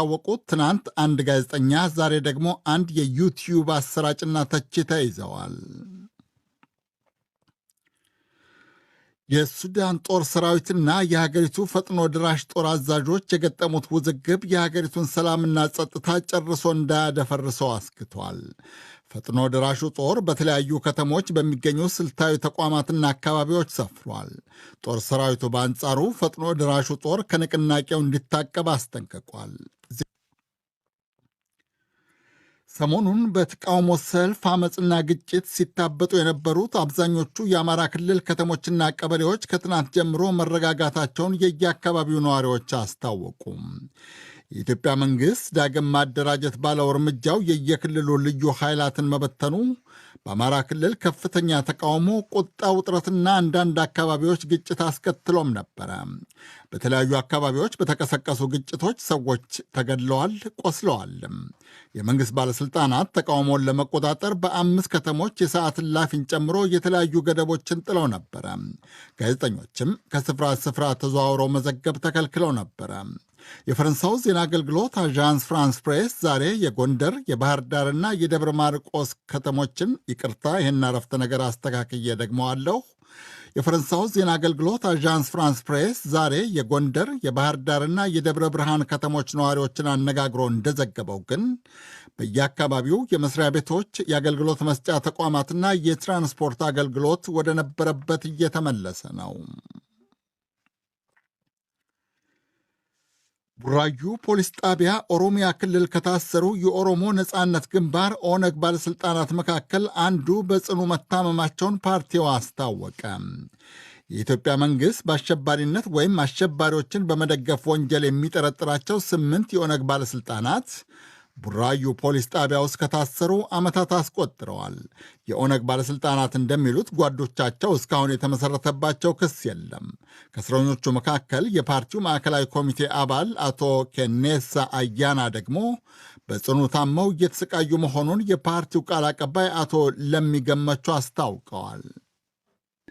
ታወቁት ትናንት አንድ ጋዜጠኛ፣ ዛሬ ደግሞ አንድ የዩቲዩብ አሰራጭና ተቺ ተይዘዋል። የሱዳን ጦር ሰራዊትና የሀገሪቱ ፈጥኖ ድራሽ ጦር አዛዦች የገጠሙት ውዝግብ የሀገሪቱን ሰላምና ጸጥታ ጨርሶ እንዳያደፈርሰው አስክቷል። ፈጥኖ ድራሹ ጦር በተለያዩ ከተሞች በሚገኙ ስልታዊ ተቋማትና አካባቢዎች ሰፍሯል። ጦር ሰራዊቱ በአንጻሩ ፈጥኖ ድራሹ ጦር ከንቅናቄው እንዲታቀብ አስጠንቅቋል። ሰሞኑን በተቃውሞ ሰልፍ አመፅና ግጭት ሲታበጡ የነበሩት አብዛኞቹ የአማራ ክልል ከተሞችና ቀበሌዎች ከትናንት ጀምሮ መረጋጋታቸውን የየአካባቢው ነዋሪዎች አስታወቁም። የኢትዮጵያ መንግሥት ዳግም ማደራጀት ባለው እርምጃው የየክልሉ ልዩ ኃይላትን መበተኑ በአማራ ክልል ከፍተኛ ተቃውሞ፣ ቁጣ፣ ውጥረትና አንዳንድ አካባቢዎች ግጭት አስከትሎም ነበረ። በተለያዩ አካባቢዎች በተቀሰቀሱ ግጭቶች ሰዎች ተገድለዋል፣ ቆስለዋልም። የመንግሥት ባለሥልጣናት ተቃውሞውን ለመቆጣጠር በ5 ከተሞች የሰዓት እላፊን ጨምሮ የተለያዩ ገደቦችን ጥለው ነበረ። ጋዜጠኞችም ከስፍራ ስፍራ ተዘዋውረው መዘገብ ተከልክለው ነበረ። የፈረንሳው ዜና አገልግሎት አዣንስ ፍራንስ ፕሬስ ዛሬ የጎንደር፣ የባህር ዳርና የደብረ ማርቆስ ከተሞችን ይህን አረፍተ ነገር አስተካክዬ ደግመዋለሁ። የፈረንሳው ዜና አገልግሎት አዣንስ ፍራንስ ፕሬስ ዛሬ የጎንደር፣ የባህር ዳርና የደብረ ብርሃን ከተሞች ነዋሪዎችን አነጋግሮ እንደዘገበው ግን በየአካባቢው የመስሪያ ቤቶች፣ የአገልግሎት መስጫ ተቋማትና የትራንስፖርት አገልግሎት ወደ ነበረበት እየተመለሰ ነው። ቡራዩ ፖሊስ ጣቢያ ኦሮሚያ ክልል ከታሰሩ የኦሮሞ ነጻነት ግንባር ኦነግ ባለሥልጣናት መካከል አንዱ በጽኑ መታመማቸውን ፓርቲው አስታወቀ። የኢትዮጵያ መንግሥት በአሸባሪነት ወይም አሸባሪዎችን በመደገፍ ወንጀል የሚጠረጥራቸው 8 የኦነግ ባለሥልጣናት ቡራዩ ፖሊስ ጣቢያ ውስጥ ከታሰሩ ዓመታት አስቆጥረዋል። የኦነግ ባለሥልጣናት እንደሚሉት ጓዶቻቸው እስካሁን የተመሠረተባቸው ክስ የለም። ከእስረኞቹ መካከል የፓርቲው ማዕከላዊ ኮሚቴ አባል አቶ ኬኔሳ አያና ደግሞ በጽኑ ታመው እየተሰቃዩ መሆኑን የፓርቲው ቃል አቀባይ አቶ ለሚገመቹ አስታውቀዋል።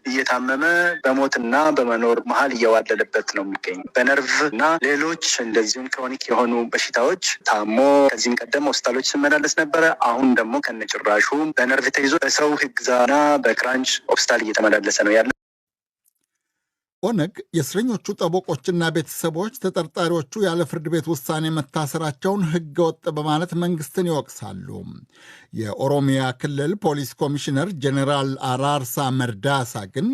እየታመመ በሞትና በመኖር መሀል እየዋለለበት ነው የሚገኝ። በነርቭ እና ሌሎች እንደዚሁም ክሮኒክ የሆኑ በሽታዎች ታሞ ከዚህም ቀደም ሆስፒታሎች ስመላለስ ነበረ። አሁን ደግሞ ከነጭራሹ በነርቭ ተይዞ በሰው ሕግዛና በክራንች ሆስፒታል እየተመላለሰ ነው ያለ። ኦነግ የእስረኞቹ ጠበቆችና ቤተሰቦች ተጠርጣሪዎቹ ያለ ፍርድ ቤት ውሳኔ መታሰራቸውን ሕገ ወጥ በማለት መንግሥትን ይወቅሳሉ። የኦሮሚያ ክልል ፖሊስ ኮሚሽነር ጄኔራል አራርሳ መርዳሳ ግን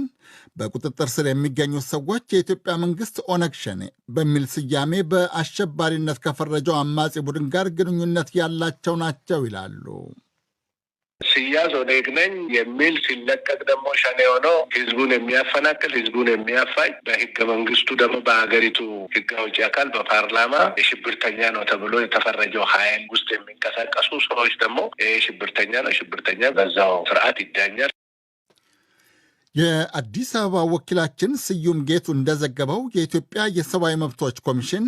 በቁጥጥር ስር የሚገኙት ሰዎች የኢትዮጵያ መንግሥት ኦነግ ሸኔ በሚል ስያሜ በአሸባሪነት ከፈረጀው አማጺ ቡድን ጋር ግንኙነት ያላቸው ናቸው ይላሉ። ሲያዝ ኦነግ ነኝ የሚል ሲለቀቅ ደግሞ ሸኔ ሆኖ ህዝቡን የሚያፈናቅል ህዝቡን የሚያፋይ በህገ መንግስቱ ደግሞ በሀገሪቱ ህግ አውጪ አካል በፓርላማ የሽብርተኛ ነው ተብሎ የተፈረጀው ኃይል ውስጥ የሚንቀሳቀሱ ሰዎች ደግሞ ሽብርተኛ ነው፣ ሽብርተኛ በዛው ስርዓት ይዳኛል። የአዲስ አበባ ወኪላችን ስዩም ጌቱ እንደዘገበው የኢትዮጵያ የሰብአዊ መብቶች ኮሚሽን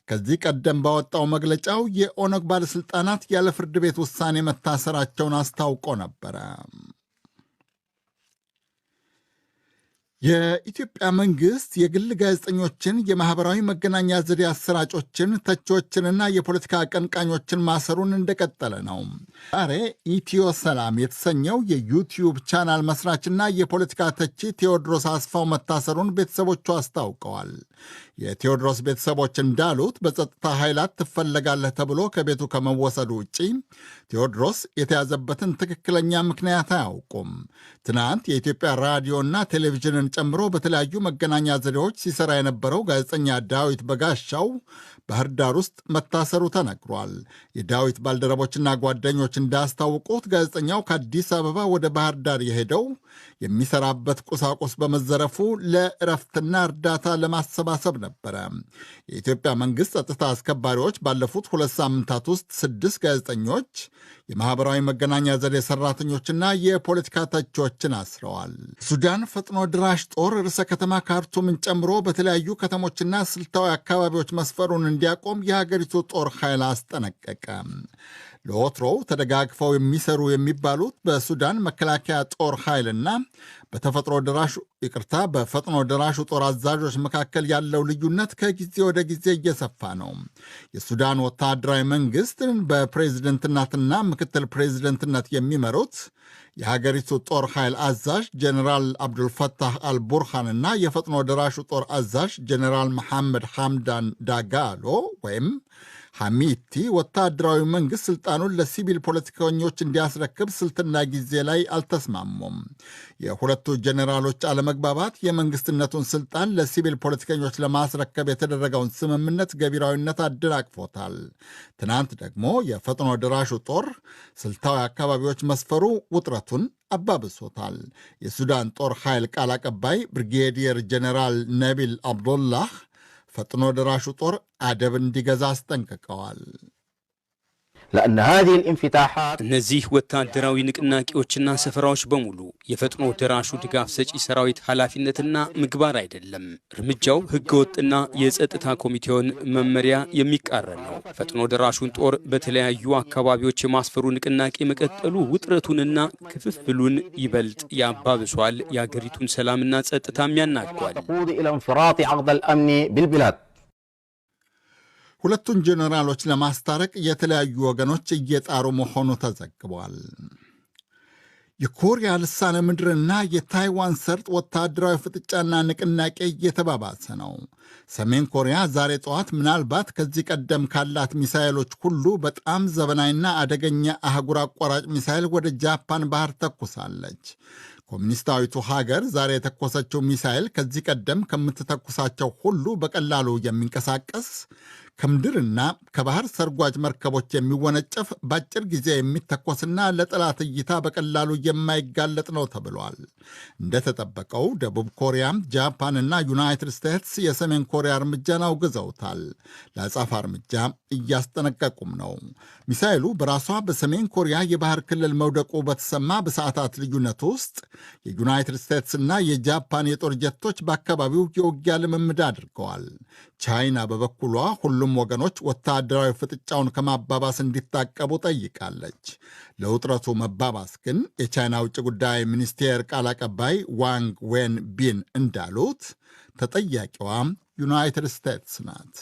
ከዚህ ቀደም ባወጣው መግለጫው የኦነግ ባለሥልጣናት ያለ ፍርድ ቤት ውሳኔ መታሰራቸውን አስታውቆ ነበረ። የኢትዮጵያ መንግሥት የግል ጋዜጠኞችን፣ የማኅበራዊ መገናኛ ዘዴ አሰራጮችን፣ ተቺዎችንና የፖለቲካ አቀንቃኞችን ማሰሩን እንደቀጠለ ነው። ዛሬ ኢትዮ ሰላም የተሰኘው የዩቲዩብ ቻናል መስራችና የፖለቲካ ተቺ ቴዎድሮስ አስፋው መታሰሩን ቤተሰቦቹ አስታውቀዋል። የቴዎድሮስ ቤተሰቦች እንዳሉት በጸጥታ ኃይላት ትፈለጋለህ ተብሎ ከቤቱ ከመወሰዱ ውጪ ቴዎድሮስ የተያዘበትን ትክክለኛ ምክንያት አያውቁም። ትናንት የኢትዮጵያ ራዲዮና ቴሌቪዥንን ጨምሮ በተለያዩ መገናኛ ዘዴዎች ሲሰራ የነበረው ጋዜጠኛ ዳዊት በጋሻው ባህር ዳር ውስጥ መታሰሩ ተነግሯል። የዳዊት ባልደረቦችና ጓደኞች እንዳስታውቁት ጋዜጠኛው ከአዲስ አበባ ወደ ባህር ዳር የሄደው የሚሰራበት ቁሳቁስ በመዘረፉ ለእረፍትና እርዳታ ለማሰባሰብ ነበረ። የኢትዮጵያ መንግሥት ጸጥታ አስከባሪዎች ባለፉት 2 ሳምንታት ውስጥ 6 ጋዜጠኞች፣ የማኅበራዊ መገናኛ ዘዴ ሠራተኞችና የፖለቲካ ተቺዎችን አስረዋል። ሱዳን ፈጥኖ ድራሽ ጦር ርዕሰ ከተማ ካርቱምን ጨምሮ በተለያዩ ከተሞችና ስልታዊ አካባቢዎች መስፈሩን እንዲያቆም የሀገሪቱ ጦር ኃይል አስጠነቀቀ። ለወትሮው ተደጋግፈው የሚሰሩ የሚባሉት በሱዳን መከላከያ ጦር ኃይልና በፈጥኖ ደራሹ ጦር አዛዦች መካከል ያለው ልዩነት ከጊዜ ወደ ጊዜ እየሰፋ ነው። የሱዳን ወታደራዊ መንግሥት በፕሬዝደንትነትና ምክትል ፕሬዝደንትነት የሚመሩት የሀገሪቱ ጦር ኃይል አዛዥ ጀኔራል አብዱልፈታህ አልቡርሃንና የፈጥኖ ደራሹ ጦር አዛዥ ጀኔራል መሐመድ ሐምዳን ዳጋሎ ወይም ሐሚቲ ወታደራዊ መንግሥት ሥልጣኑን ለሲቪል ፖለቲከኞች እንዲያስረክብ ስልትና ጊዜ ላይ አልተስማሙም። የሁለቱ ጀኔራሎች አለመግባባት የመንግሥትነቱን ሥልጣን ለሲቪል ፖለቲከኞች ለማስረከብ የተደረገውን ስምምነት ገቢራዊነት አደናቅፎታል። ትናንት ደግሞ የፈጥኖ ደራሹ ጦር ስልታዊ አካባቢዎች መስፈሩ ውጥረቱን አባብሶታል። የሱዳን ጦር ኃይል ቃል አቀባይ ብሪጌዲየር ጀኔራል ነቢል አብዱላህ ፈጥኖ ደራሹ ጦር አደብ እንዲገዛ አስጠንቅቀዋል። እነዚህ ወታደራዊ ንቅናቄዎችና ሰፈራዎች በሙሉ የፈጥኖ ደራሹ ድጋፍ ሰጪ ሰራዊት ኃላፊነትና ምግባር አይደለም። እርምጃው ሕገወጥና የጸጥታ ኮሚቴውን መመሪያ የሚቃረን ነው። ፈጥኖ ደራሹን ጦር በተለያዩ አካባቢዎች የማስፈሩ ንቅናቄ መቀጠሉ ውጥረቱንና ክፍፍሉን ይበልጥ ያባብሷል፣ የአገሪቱን ሰላምና ጸጥታም ያናጓል። ሁለቱን ጄኔራሎች ለማስታረቅ የተለያዩ ወገኖች እየጣሩ መሆኑ ተዘግቧል። የኮሪያ ልሳነ ምድርና የታይዋን ሰርጥ ወታደራዊ ፍጥጫና ንቅናቄ እየተባባሰ ነው። ሰሜን ኮሪያ ዛሬ ጠዋት ምናልባት ከዚህ ቀደም ካላት ሚሳይሎች ሁሉ በጣም ዘመናዊና አደገኛ አህጉር አቋራጭ ሚሳይል ወደ ጃፓን ባህር ተኩሳለች። ኮሚኒስታዊቱ ሀገር ዛሬ የተኮሰችው ሚሳይል ከዚህ ቀደም ከምትተኩሳቸው ሁሉ በቀላሉ የሚንቀሳቀስ ከምድርና ከባህር ሰርጓጅ መርከቦች የሚወነጨፍ በአጭር ጊዜ የሚተኮስና ለጠላት እይታ በቀላሉ የማይጋለጥ ነው ተብሏል። እንደተጠበቀው ደቡብ ኮሪያ፣ ጃፓንና ዩናይትድ ስቴትስ የሰሜን ኮሪያ እርምጃን አውግዘውታል። ለአጸፋ እርምጃ እያስጠነቀቁም ነው። ሚሳይሉ በራሷ በሰሜን ኮሪያ የባህር ክልል መውደቁ በተሰማ በሰዓታት ልዩነት ውስጥ የዩናይትድ ስቴትስና የጃፓን የጦር ጀቶች በአካባቢው የውጊያ ልምምድ አድርገዋል። ቻይና በበኩሏ ሁሉም ወገኖች ወታደራዊ ፍጥጫውን ከማባባስ እንዲታቀቡ ጠይቃለች። ለውጥረቱ መባባስ ግን የቻይና ውጭ ጉዳይ ሚኒስቴር ቃል አቀባይ ዋንግ ዌን ቢን እንዳሉት ተጠያቂዋ ዩናይትድ ስቴትስ ናት።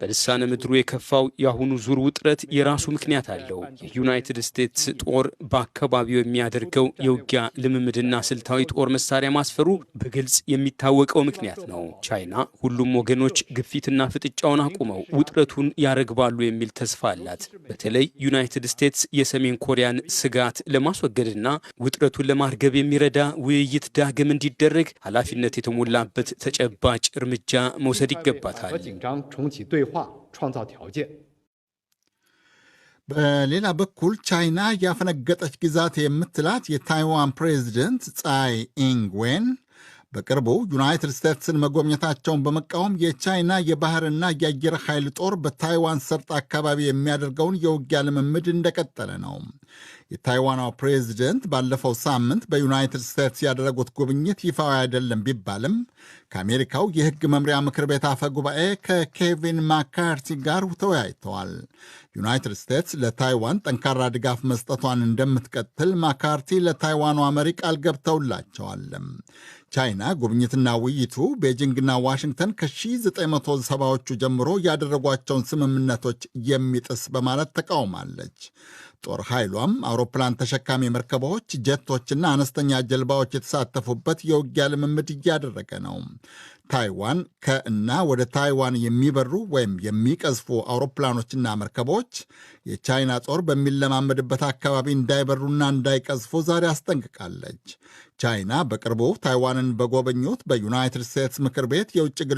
በልሳነ ምድሩ የከፋው የአሁኑ ዙር ውጥረት የራሱ ምክንያት አለው። የዩናይትድ ስቴትስ ጦር በአካባቢው የሚያደርገው የውጊያ ልምምድና ስልታዊ ጦር መሳሪያ ማስፈሩ በግልጽ የሚታወቀው ምክንያት ነው። ቻይና ሁሉም ወገኖች ግፊትና ፍጥጫውን አቁመው ውጥረቱን ያረግባሉ የሚል ተስፋ አላት። በተለይ ዩናይትድ ስቴትስ የሰሜን ኮሪያን ስጋት ለማስወገድና ውጥረቱን ለማርገብ የሚረዳ ውይይት ዳግም እንዲደረግ ኃላፊነት የተሞላበት ተጨባጭ እርምጃ መውሰድ ይገባታል። በሌላ በኩል ቻይና ያፈነገጠች ግዛት የምትላት የታይዋን ፕሬዚደንት ጻይ ኢንግዌን በቅርቡ ዩናይትድ ስቴትስን መጎብኘታቸውን በመቃወም የቻይና የባህርና የአየር ኃይል ጦር በታይዋን ሰርጥ አካባቢ የሚያደርገውን የውጊያ ልምምድ እንደቀጠለ ነው። የታይዋኗ ፕሬዚደንት ባለፈው ሳምንት በዩናይትድ ስቴትስ ያደረጉት ጉብኝት ይፋዊ አይደለም ቢባልም ከአሜሪካው የሕግ መምሪያ ምክር ቤት አፈ ጉባኤ ከኬቪን ማካርቲ ጋር ተወያይተዋል። ዩናይትድ ስቴትስ ለታይዋን ጠንካራ ድጋፍ መስጠቷን እንደምትቀጥል ማካርቲ ለታይዋኗ መሪ ቃል ገብተውላቸዋል። ቻይና ጉብኝትና ውይይቱ ቤጂንግና ዋሽንግተን ከ1970ዎቹ ጀምሮ ያደረጓቸውን ስምምነቶች የሚጥስ በማለት ተቃውማለች። ጦር ኃይሏም አውሮፕላን ተሸካሚ መርከቦች፣ ጀቶችና አነስተኛ ጀልባዎች የተሳተፉበት የውጊያ ልምምድ እያደረገ ነው። ታይዋን ከእና ወደ ታይዋን የሚበሩ ወይም የሚቀዝፉ አውሮፕላኖችና መርከቦች የቻይና ጦር በሚለማመድበት አካባቢ እንዳይበሩና እንዳይቀዝፉ ዛሬ አስጠንቅቃለች። ቻይና በቅርቡ ታይዋንን በጎበኙት በዩናይትድ ስቴትስ ምክር ቤት የውጭ